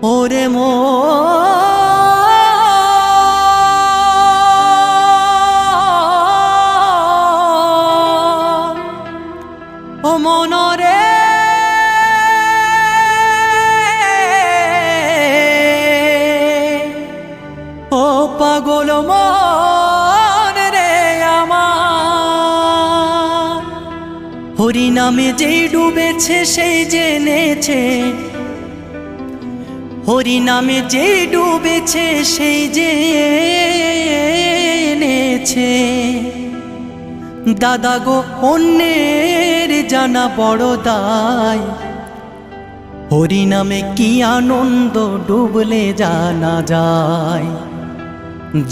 ওরে ও মনরে ও পাগল মন রে আমার, হরি নামে যেই ডুবেছে সেই জেনেছে, হরি নামে যেই ডুবেছে সেই জেনেছে। দাদা গো অন্যের জানা বড় দায়, হরি নামে কি আনন্দ ডুবলে জানা যায়,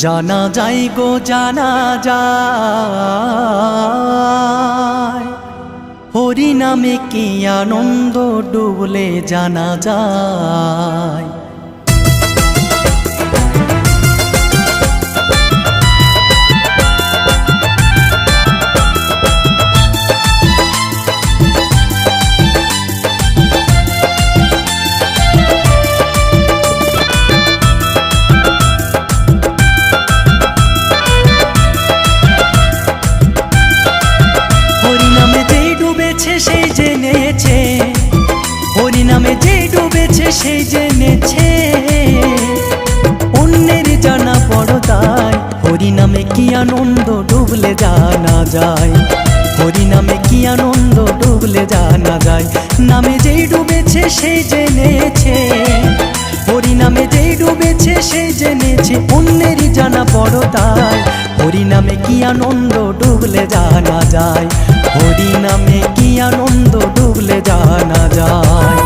জানা যায় গো জানা যায়। হরি নামে কি আনন্দ ডুবলে জানা যায়। সেই জেনেছে, হরি নামে যে ডুবেছে সেই জেনেছে, অন্যের জানা বড় দায়, হরি নামে কি আনন্দ ডুবলে জানা যায়, হরি নামে কি আনন্দ ডুবলে জানা যায়। নামে যেই ডুবেছে সেই জেনেছে, হরি নামে যেই ডুবেছে সেই জেনেছে, অন্যের জানা বড় দায়, হরি নামে কি আনন্দ ডুবলে জানা যায়, হরি নামে কি আনন্দ ডুবলে জানা যায়।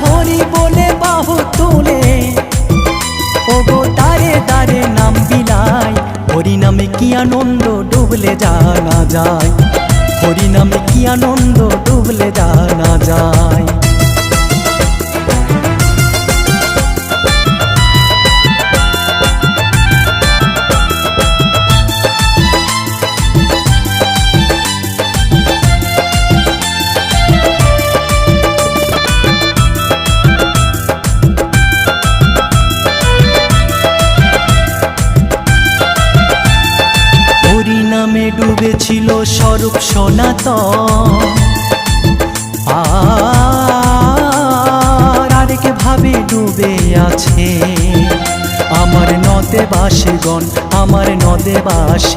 হরি বলে বাহু তুলে ওগো তারে তারে নাম বিলায়, হরি নামে কি আনন্দ ডুবলে জানা যায়, হরি নামে কি আনন্দ ডুবলে জানা যায়। ডুবেছিল স্বরূপ সনাতন, আর আরেক ভাবে ডুবে আছে আমার নদে বাসীগণ, আমার নদে বাসী।